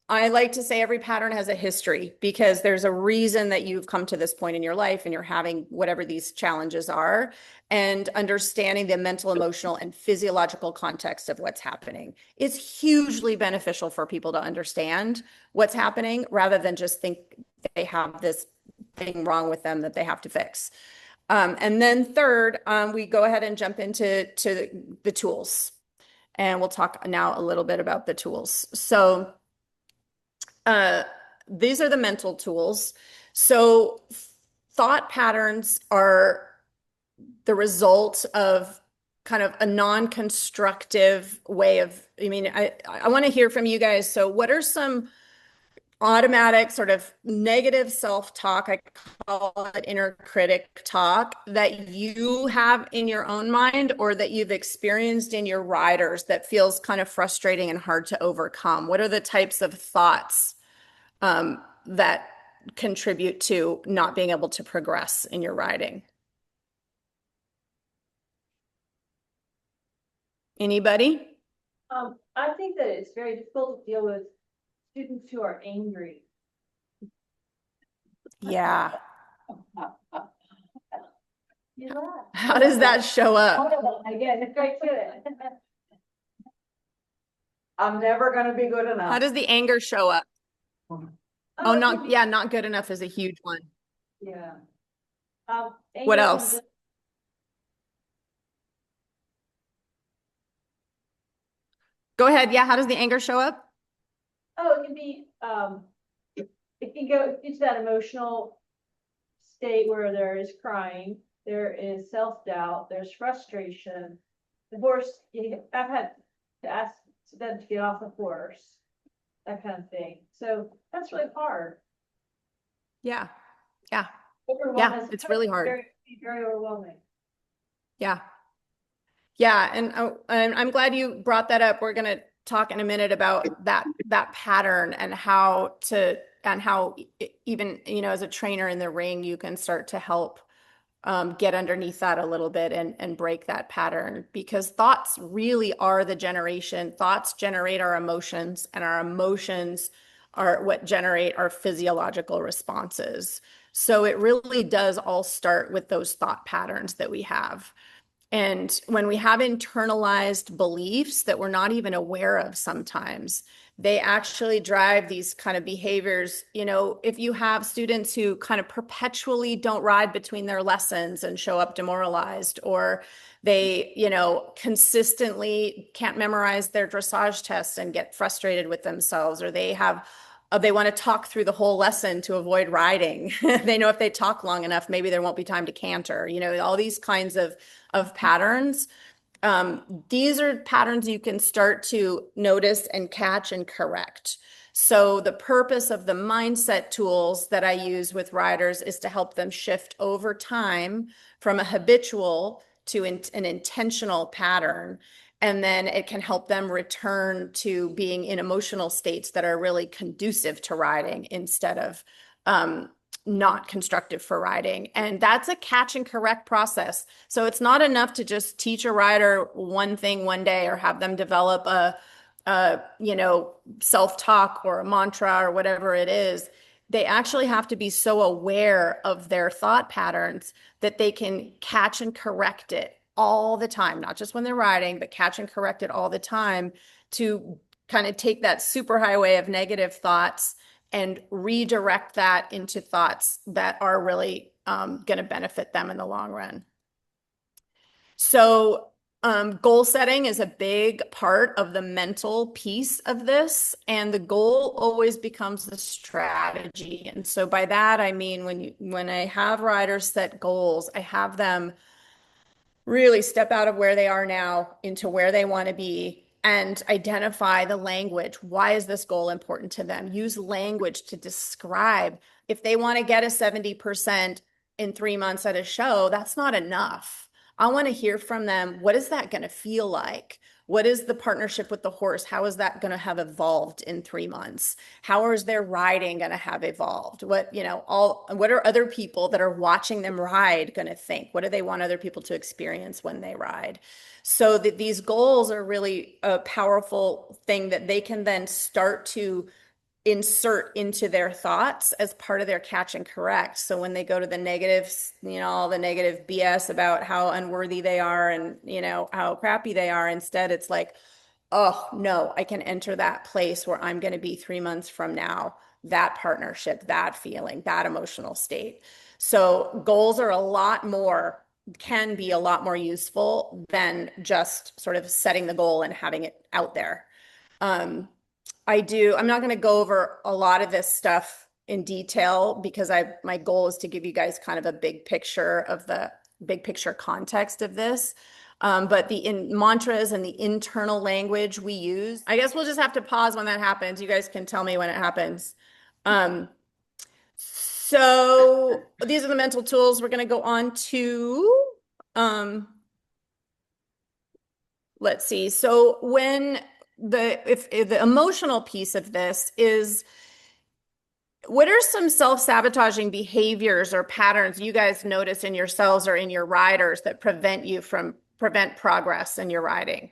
I like to say every pattern has a history because there's a reason that you've come to this point in your life and you're having whatever these challenges are, and understanding the mental, emotional, and physiological context of what's happening is hugely beneficial for people to understand what's happening rather than just think they have this thing wrong with them that they have to fix. And then third, we go ahead and jump into the tools. And we'll talk now a little bit about the tools. So these are the mental tools. So thought patterns are the result of kind of a non-constructive way of, I want to hear from you guys. So what are some automatic sort of negative self-talk, I call it inner critic talk, that you have in your own mind or that you've experienced in your riders that feels kind of frustrating and hard to overcome? What are the types of thoughts that contribute to not being able to progress in your riding? Anybody? I think that it's very difficult to deal with students who are angry. Yeah. You laugh. How does that show up? Again, it's right to it. I'm never gonna be good How enough. does the anger show up? Oh, it could be- not good enough is a huge one. Yeah. What anger else? can Go ahead. Yeah, how does the anger show up? it can be, it can go into that emotional state where there is crying, there is self-doubt, there's frustration. The horse, I've had to ask them to get off the horse, that kind of thing. So that's really hard. Yeah. Yeah. Overwhelming. It's really hard. Very overwhelming. Yeah. Yeah, and I'm glad you brought that up. We're going to talk in a minute about that pattern and how even, as a trainer in the ring, you can start to help get underneath that a little bit and break that pattern, because thoughts really are the generation. Thoughts generate our emotions, and our emotions are what generate our physiological responses. So it really does all start with those thought patterns that we have. And when we have internalized beliefs that we're not even aware of sometimes, they actually drive these kind of behaviors. If you have students who kind of perpetually don't ride between their lessons and show up demoralized, or they, consistently can't memorize their dressage tests and get frustrated with themselves, or they want to talk through the whole lesson to avoid riding. They know if they talk long enough, maybe there won't be time to canter, all these kinds of patterns. These are patterns you can start to notice and catch and correct. So the purpose of the mindset tools that I use with riders is to help them shift over time from a habitual to an intentional pattern. And then it can help them return to being in emotional states that are really conducive to riding instead of not constructive for riding. And that's a catch and correct process. So it's not enough to just teach a rider one thing one day or have them develop a self-talk or a mantra or whatever it is. they actually have to be so aware of their thought patterns that they can catch and correct it all the time, not just when they're riding, but catch and correct it all the time to kind of take that superhighway of negative thoughts and redirect that into thoughts that are really going to benefit them in the long run. So goal setting is a big part of the mental piece of this, and the goal always becomes the strategy. And so by that, I mean, when I have riders set goals, I have them really step out of where they are now into where they want to be and identify the language. Why is this goal important to them? Use language to describe. If they want to get a 70% in 3 months at a show, that's not enough. I want to hear from them. What is that going to feel like? What is the partnership with the horse? How is that going to have evolved in 3 months? How is their riding going to have evolved? What are other people that are watching them ride going to think? What do they want other people to experience when they ride? So that these goals are really a powerful thing that they can then start to insert into their thoughts as part of their catch and correct. So when they go to the negatives, all the negative BS about how unworthy they are and, how crappy they are, instead it's like, oh no, I can enter that place where I'm going to be 3 months from now, that partnership, that feeling, that emotional state. So goals are can be a lot more useful than just sort of setting the goal and having it out there. I'm not going to go over a lot of this stuff in detail because my goal is to give you guys kind of a big picture of the big picture context of this. But the mantras and the internal language we use, I guess we'll just have to pause when that happens. You guys can tell me when it happens. So these are the mental tools. We're going to go on to, let's see. So if the emotional piece of this is, what are some self-sabotaging behaviors or patterns you guys notice in yourselves or in your riders that prevent progress in your riding?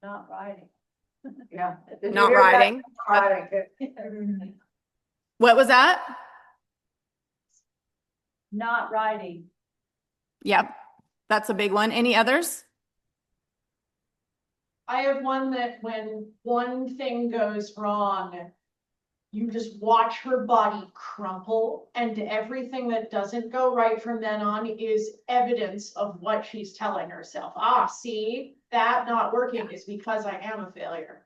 Not riding. Yeah. Did you Not hear that? riding. Riding. What was that? Not riding. Yep, that's a big one. Any others? I have one that when one thing goes wrong, you just watch her body crumple, and everything that doesn't go right from then on is evidence of what she's telling herself. See, that not working is because I am a failure.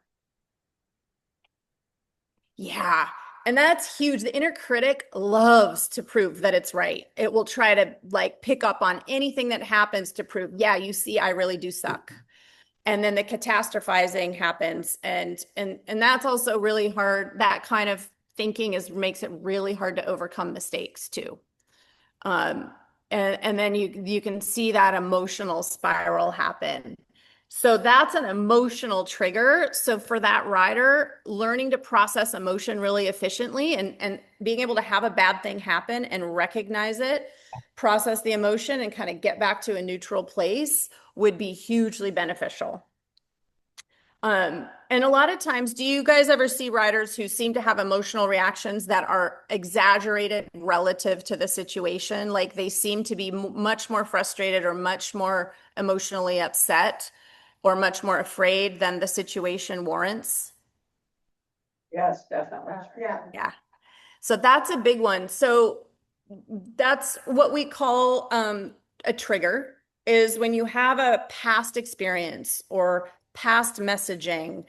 Yeah. And that's huge. The inner critic loves to prove that it's right. It will try to pick up on anything that happens to prove, yeah, you see, I really do suck. And then the catastrophizing happens. And that's also really hard. That kind of thinking makes it really hard to overcome mistakes too. And then you can see that emotional spiral happen. So that's an emotional trigger. So for that rider, learning to process emotion really efficiently and being able to have a bad thing happen and recognize it, process the emotion and kind of get back to a neutral place would be hugely beneficial. And a lot of times, do you guys ever see riders who seem to have emotional reactions that are exaggerated relative to the situation? Like they seem to be much more frustrated or much more emotionally upset or much more afraid than the situation warrants? Yes, definitely. Yeah. So that's a big one. So that's what we call a trigger, is when you have a past experience or past messaging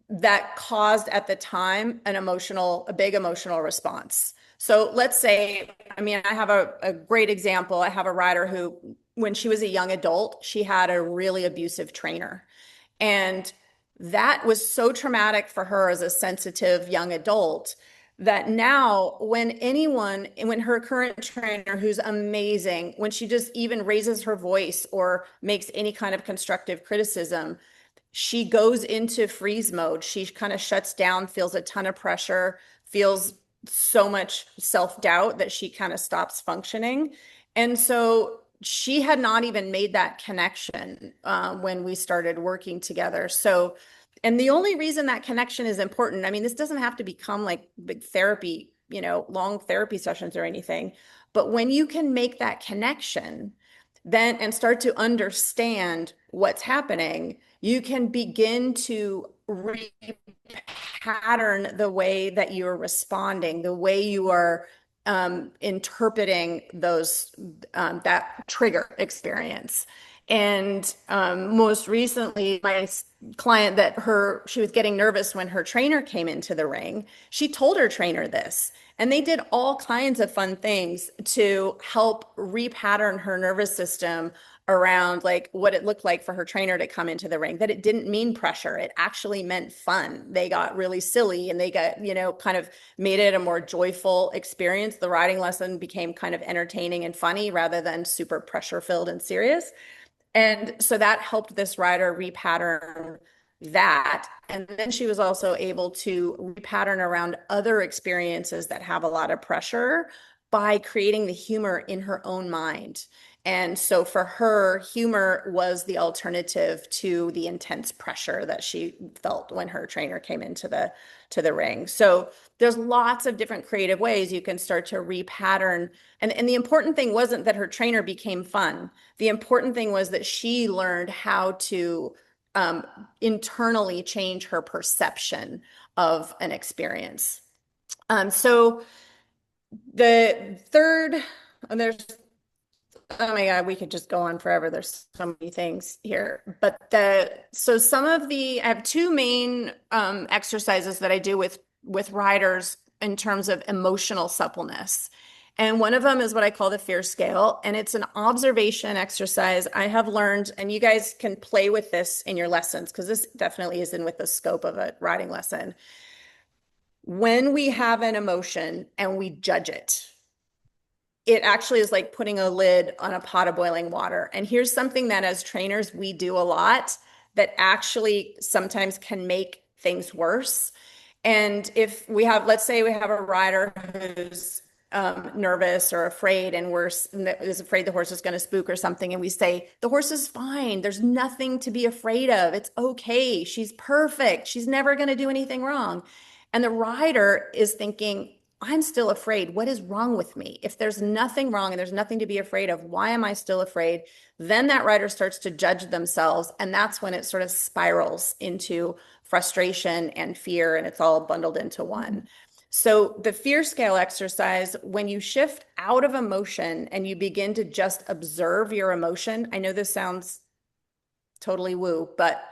that caused at the time a big emotional response. So let's say, I have a great example. I have a rider who, when she was a young adult, she had a really abusive trainer. And that was so traumatic for her as a sensitive young adult that now when her current trainer, who's amazing, when she just even raises her voice or makes any kind of constructive criticism, she goes into freeze mode. She kind of shuts down, feels a ton of pressure, feels so much self-doubt that she kind of stops functioning. And so she had not even made that connection when we started working together. So And the only reason that connection is important, I mean, this doesn't have to become like big therapy, long therapy sessions or anything, but when you can make that connection, then and start to understand what's happening, you can begin to pattern the way that you're responding, the way you are interpreting those that trigger experience. And most recently, my client she was getting nervous when her trainer came into the ring. She told her trainer this, and they did all kinds of fun things to help repattern her nervous system around like what it looked like for her trainer to come into the ring, that it didn't mean pressure. It actually meant fun. They got really silly and they got, kind of made it a more joyful experience. The riding lesson became kind of entertaining and funny rather than super pressure filled and serious. And so that helped this rider repattern that. And then she was also able to repattern around other experiences that have a lot of pressure by creating the humor in her own mind. And so for her, humor was the alternative to the intense pressure that she felt when her trainer came into the ring. So there's lots of different creative ways you can start to repattern. And the important thing wasn't that her trainer became fun. The important thing was that she learned how to internally change her perception of an experience. So the third, and there's, oh my God, we could just go on forever. There's so many things here. But I have two main exercises that I do with riders in terms of emotional suppleness. And one of them is what I call the fear scale. And it's an observation exercise I have learned, and you guys can play with this in your lessons because this definitely isn't with the scope of a riding lesson. When we have an emotion and we judge it, it actually is like putting a lid on a pot of boiling water. And here's something that as trainers, we do a lot that actually sometimes can make things worse. And if let's say we have a rider who's nervous or afraid and is afraid the horse is going to spook or something. And we say, the horse is fine. There's nothing to be afraid of. It's okay. She's perfect. She's never going to do anything wrong. And the rider is thinking, I'm still afraid. What is wrong with me? If there's nothing wrong and there's nothing to be afraid of, why am I still afraid? Then that rider starts to judge themselves. And that's when it sort of spirals into frustration and fear, and it's all bundled into one. So the fear scale exercise, when you shift out of emotion and you begin to just observe your emotion, I know this sounds totally woo, but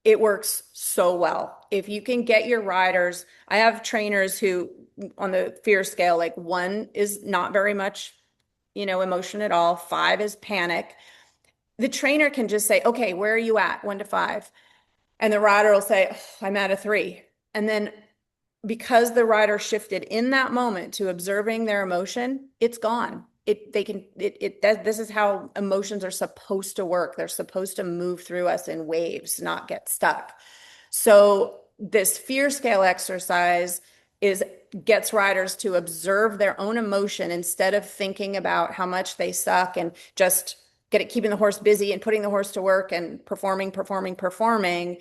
it works so well. If you can get your riders, I have trainers who on the fear scale, like 1 is not very much, emotion at all. 5 is panic. The trainer can just say, okay, where are you at? 1 to 5. And the rider will say, oh, I'm at a 3. And then because the rider shifted in that moment to observing their emotion, it's gone. This is how emotions are supposed to work. They're supposed to move through us in waves, not get stuck. So this fear scale exercise gets riders to observe their own emotion instead of thinking about how much they suck and just keeping the horse busy and putting the horse to work and performing.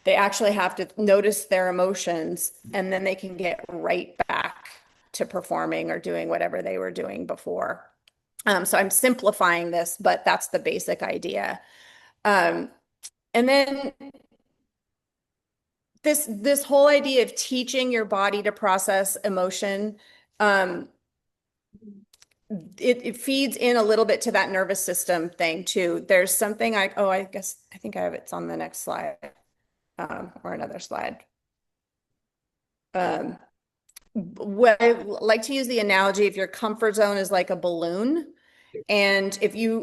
They actually have to notice their emotions, and then they can get right back to performing or doing whatever they were doing before. So I'm simplifying this, but that's the basic idea. And then this whole idea of teaching your body to process emotion, it feeds in a little bit to that nervous system thing too. There's something I think it's on the next slide. Or another slide. What I like to use the analogy, if your comfort zone is like a balloon, and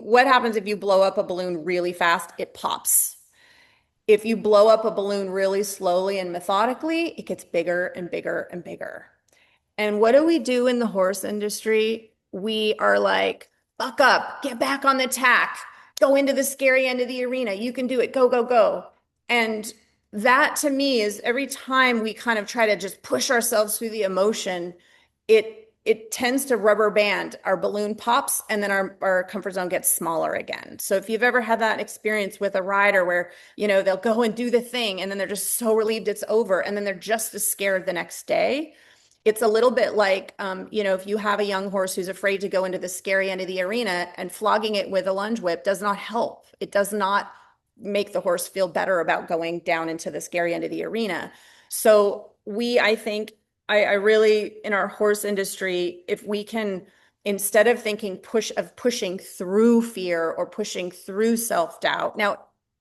what happens if you blow up a balloon really fast? It pops. If you blow up a balloon really slowly and methodically, it gets bigger and bigger and bigger. And what do we do in the horse industry? We are like, buck up, get back on the tack, go into the scary end of the arena. You can do it. Go, go, go. And that to me is every time we kind of try to just push ourselves through the emotion, it it tends to rubber band. Our balloon pops and then our comfort zone gets smaller again. So if you've ever had that experience with a rider where, they'll go and do the thing and then they're just so relieved it's over and then they're just as scared the next day. It's a little bit like, if you have a young horse who's afraid to go into the scary end of the arena, and flogging it with a lunge whip does not help. It does not make the horse feel better about going down into the scary end of the arena. So I think, I really, in our horse industry, if we can, instead of thinking pushing through fear or pushing through self-doubt. Now,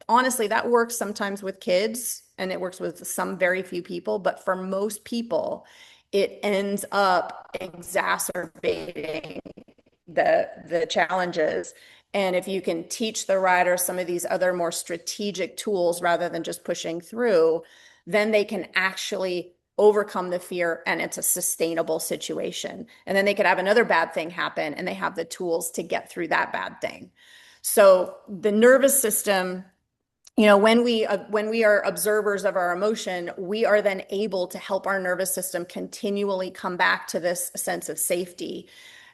honestly, that works sometimes with kids and it works with some very few people, but for most people, it ends up exacerbating the challenges. And if you can teach the rider some of these other more strategic tools rather than just pushing through, then they can actually overcome the fear and it's a sustainable situation. And then they could have another bad thing happen and they have the tools to get through that bad thing. So the nervous system, when we are observers of our emotion, we are then able to help our nervous system continually come back to this sense of safety.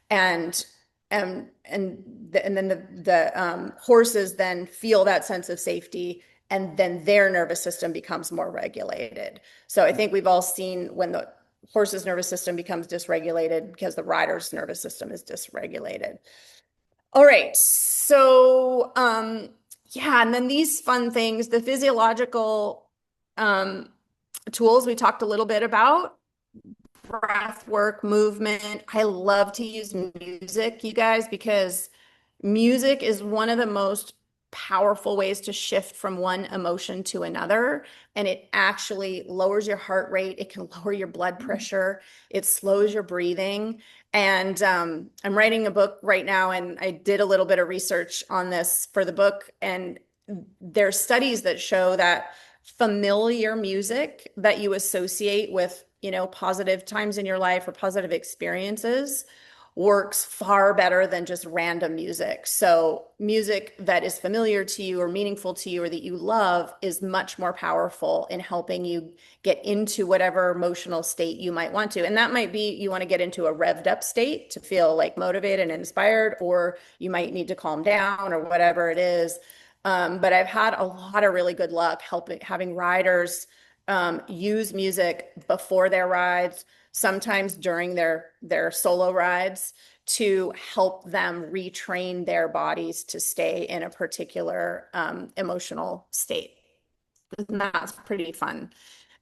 And then the horses then feel that sense of safety, and then their nervous system becomes more regulated. So I think we've all seen when the horse's nervous system becomes dysregulated because the rider's nervous system is dysregulated. All right, so yeah, and then these fun things, the physiological tools we talked a little bit about. Breath work, movement. I love to use music, you guys, because music is one of the most powerful ways to shift from one emotion to another. And it actually lowers your heart rate. It can lower your blood pressure. It slows your breathing. And I'm writing a book right now, and I did a little bit of research on this for the book. And there's studies that show that familiar music that you associate with positive times in your life or positive experiences works far better than just random music. So music that is familiar to you or meaningful to you or that you love is much more powerful in helping you get into whatever emotional state you might want to. And that might be you want to get into a revved up state to feel like motivated and inspired, or you might need to calm down or whatever it is. But I've had a lot of really good luck having riders use music before their rides, sometimes during their solo rides, to help them retrain their bodies to stay in a particular emotional state. And that's pretty fun.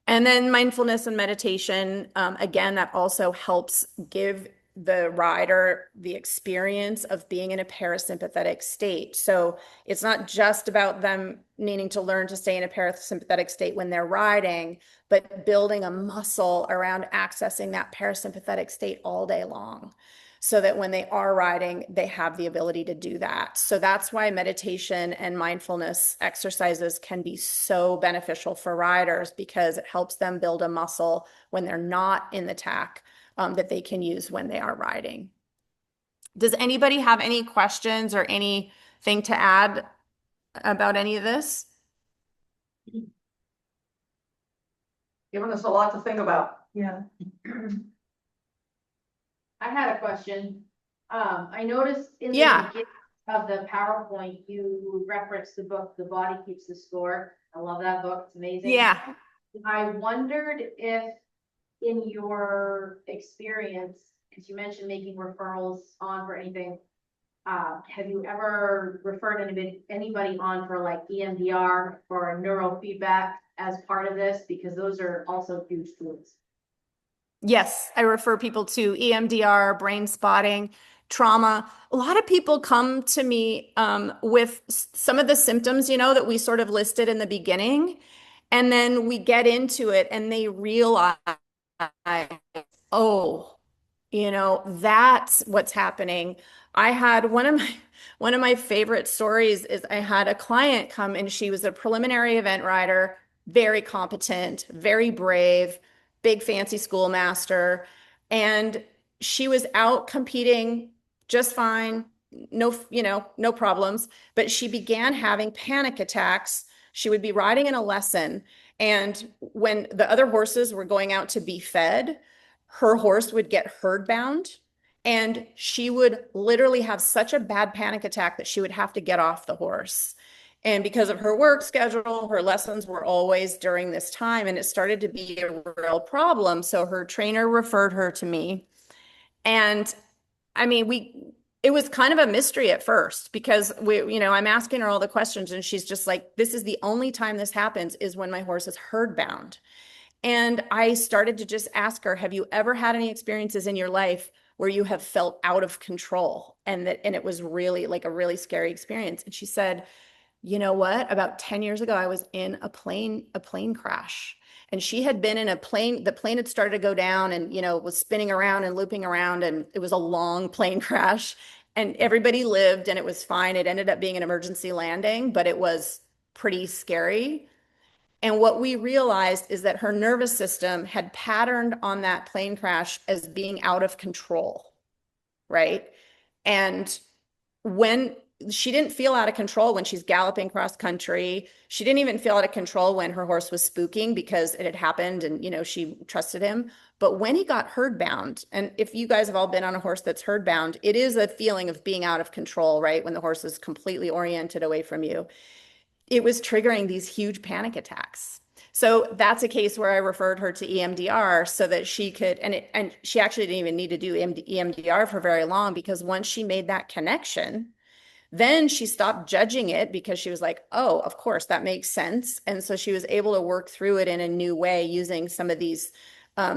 And then mindfulness and meditation, again, that also helps give the rider the experience of being in a parasympathetic state. So it's not just about them needing to learn to stay in a parasympathetic state when they're riding, but building a muscle around accessing that parasympathetic state all day long, so that when they are riding, they have the ability to do that. So that's why meditation and mindfulness exercises can be so beneficial for riders, because it helps them build a muscle when they're not in the tack that they can use when they are riding. Does anybody have any questions or anything to add about any of this? Giving us a lot to think about. Yeah. I had a question. I noticed in the Yeah. beginning of the PowerPoint, you referenced the book, The Body Keeps the Score. I love that book. It's amazing. Yeah. I wondered if in your experience, because you mentioned making referrals on for anything, have you ever referred anybody on for like EMDR or neurofeedback as part of this? Because those are also huge tools. Yes, I refer people to EMDR, brain spotting, trauma. A lot of people come to me with some of the symptoms, that we sort of listed in the beginning. And then we get into it and they realize, oh, that's what's happening. I had one of my favorite stories is I had a client come, and she was a preliminary event rider, very competent, very brave, big fancy schoolmaster, and she was out competing just fine, no problems, but she began having panic attacks. She would be riding in a lesson, and when the other horses were going out to be fed, her horse would get herd bound, and she would literally have such a bad panic attack that she would have to get off the horse. And because of her work schedule, her lessons were always during this time, and it started to be a real problem. So her trainer referred her to me. And I mean, it was kind of a mystery at first because I'm asking her all the questions, and she's just like, this is the only time this happens is when my horse is herd bound. And I started to just ask her, have you ever had any experiences in your life where you have felt out of control? And it was really like a really scary experience. And she said, you know what? About 10 years ago, I was in a plane crash. And she had been in a plane, the plane had started to go down and, was spinning around and looping around. And it was a long plane crash. And everybody lived and it was fine. It ended up being an emergency landing, but it was pretty scary. And what we realized is that her nervous system had patterned on that plane crash as being out of control, right? And when she didn't feel out of control when she's galloping cross country, she didn't even feel out of control when her horse was spooking because it had happened and, she trusted him. But when he got herd bound, and if you guys have all been on a horse that's herd bound, it is a feeling of being out of control, right? When the horse is completely oriented away from you. It was triggering these huge panic attacks. So that's a case where I referred her to EMDR so that she could, and she actually didn't even need to do EMDR for very long because once she made that connection, then she stopped judging it because she was like, oh, of course, that makes sense. And so she was able to work through it in a new way using some of these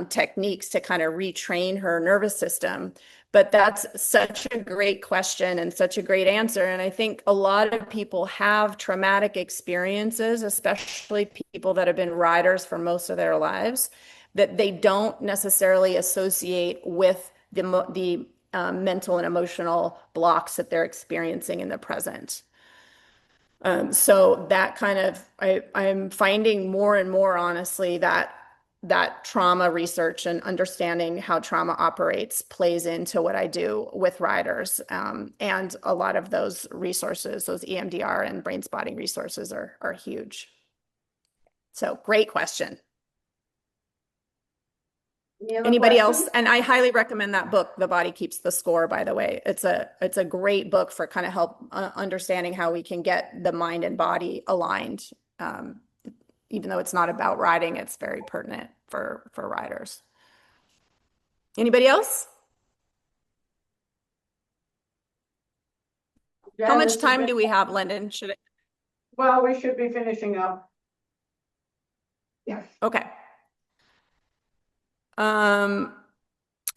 techniques to kind of retrain her nervous system. But that's such a great question and such a great answer. And I think a lot of people have traumatic experiences, especially people that have been riders for most of their lives, that they don't necessarily associate with the mental and emotional blocks that they're experiencing in the present. So that kind of, I'm finding more and more, honestly, that trauma research and understanding how trauma operates plays into what I do with riders. And a lot of those resources, those EMDR and brain spotting resources are huge. So great question. Anybody else? And I highly recommend that book, The Body Keeps the Score, by the way. It's a great book for kind of help understanding how we can get the mind and body aligned. Even though it's not about riding, it's very pertinent for riders. Anybody else? How much time do we have, Lyndon? Well, we should be finishing up. Yeah. Okay.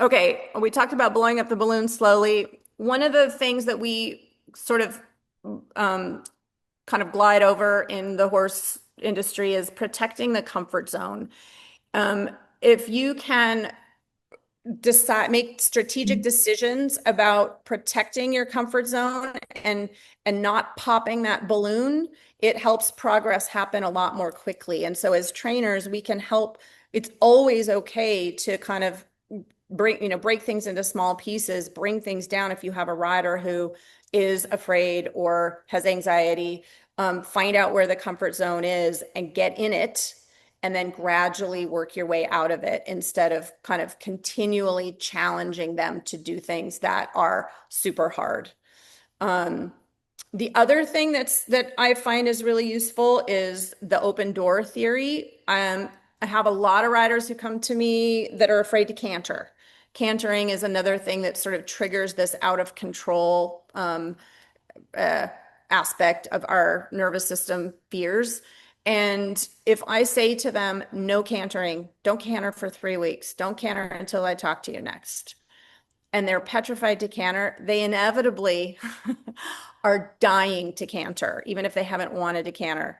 Okay, we talked about blowing up the balloon slowly. One of the things that we sort of kind of glide over in the horse industry is protecting the comfort zone. If you can make strategic decisions about protecting your comfort zone and not popping that balloon, it helps progress happen a lot more quickly. And so as trainers, we can help. It's always okay to kind of break things into small pieces, bring things down. If you have a rider who is afraid or has anxiety, find out where the comfort zone is and get in it, and then gradually work your way out of it instead of kind of continually challenging them to do things that are super hard. The other thing that I find is really useful is the open door theory. I have a lot of riders who come to me that are afraid to canter. Cantering is another thing that sort of triggers this out of control aspect of our nervous system fears. And if I say to them, no cantering, don't canter for 3 weeks, don't canter until I talk to you next, and they're petrified to canter, they inevitably are dying to canter, even if they haven't wanted to canter.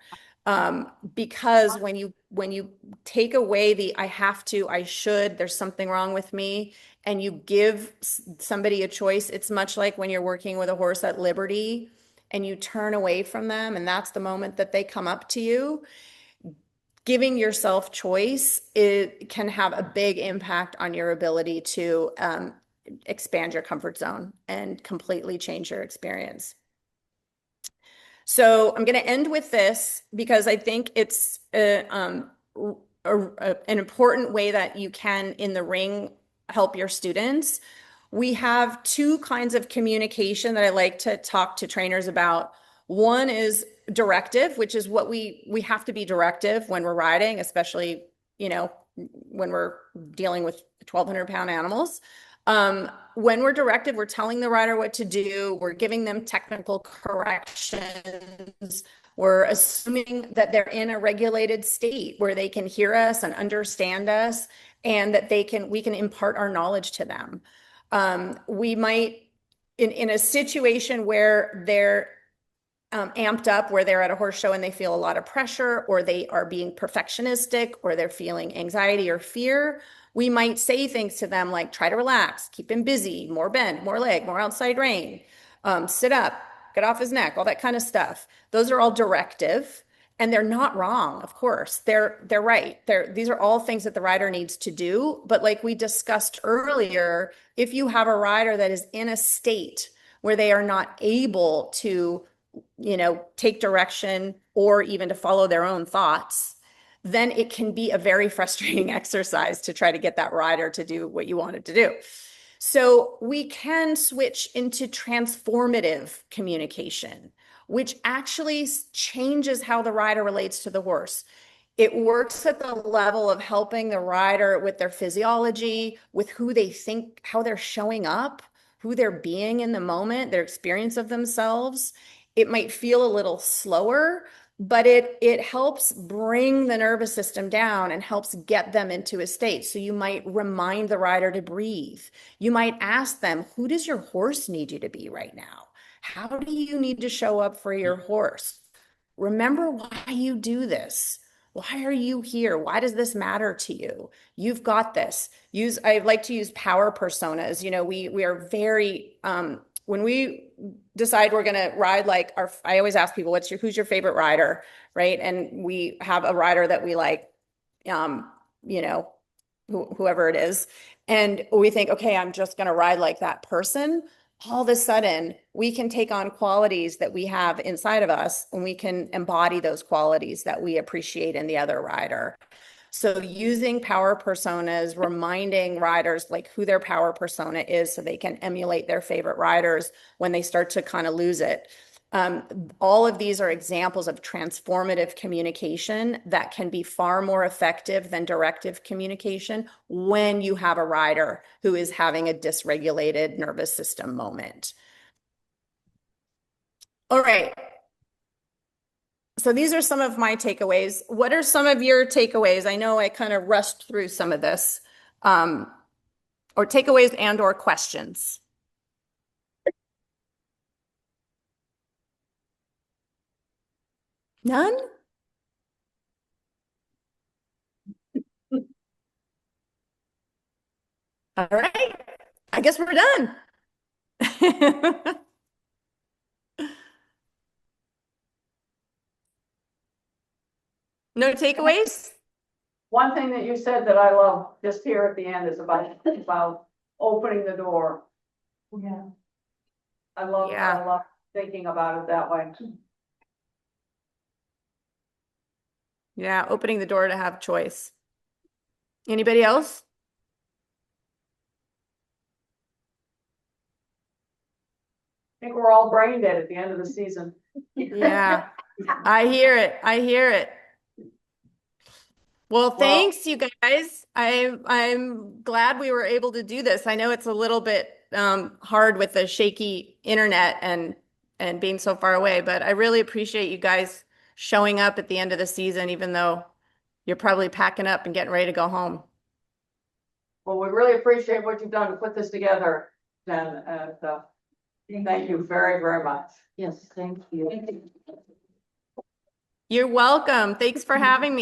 Because when you take away the I have to, I should, there's something wrong with me, and you give somebody a choice, it's much like when you're working with a horse at liberty and you turn away from them, and that's the moment that they come up to you. Giving yourself choice, it can have a big impact on your ability to expand your comfort zone and completely change your experience. So I'm going to end with this because I think it's an important way that you can, in the ring, help your students. We have two kinds of communication that I like to talk to trainers about. One is directive, which is what we have to be directive when we're riding, especially, you know, when we're dealing with 1,200-pound animals. When we're directive, we're telling the rider what to do. We're giving them technical corrections. We're assuming that they're in a regulated state where they can hear us and understand us, and that we can impart our knowledge to them. We might, in a situation where they're amped up, where they're at a horse show and they feel a lot of pressure, or they are being perfectionistic, or they're feeling anxiety or fear, we might say things to them like, try to relax, keep him busy, more bend, more leg, more outside rein, sit up, get off his neck, all that kind of stuff. Those are all directive, and they're not wrong, of course. They're right. These are all things that the rider needs to do. But like we discussed earlier, if you have a rider that is in a state where they are not able to, you know, take direction or even to follow their own thoughts, then it can be a very frustrating exercise to try to get that rider to do what you wanted to do. So we can switch into transformative communication, which actually changes how the rider relates to the horse. It works at the level of helping the rider with their physiology, with who they think, how they're showing up, who they're being in the moment, their experience of themselves. It might feel a little slower, but it helps bring the nervous system down and helps get them into a state. So you might remind the rider to breathe. You might ask them, who does your horse need you to be right now? How do you need to show up for your horse? Remember why you do this. Why are you here? Why does this matter to you? You've got this. I like to use power personas. You know, we are very, when we decide we're going to ride, like I always ask people, who's your favorite rider, right? And we have a rider that we like, you know, whoever it is. And we think, okay, I'm just going to ride like that person. All of a sudden, we can take on qualities that we have inside of us, and we can embody those qualities that we appreciate in the other rider. So using power personas, reminding riders like who their power persona is so they can emulate their favorite riders when they start to kind of lose it. All of these are examples of transformative communication that can be far more effective than directive communication when you have a rider who is having a dysregulated nervous system moment. All right. So these are some of my takeaways. What are some of your takeaways? I know I kind of rushed through some of this, or takeaways and or questions. None? All right. I guess we're done. No takeaways? One thing that you said that I love just here at the end is about opening the door. Yeah. I love thinking about it that way. Yeah, opening the door to have choice. Anybody else? I think we're all brain dead at the end of the season. Yeah, I hear it. I hear it. Well, thanks, you guys. I'm glad we were able to do this. I know it's a little bit hard with the shaky internet and being so far away, but I really appreciate you guys showing up at the end of the season, even though you're probably packing up and getting ready to go home. Well, we really appreciate what you've done to put this together, Jen, and thank you very, very much. Yes, thank you. You're welcome. Thanks for having me.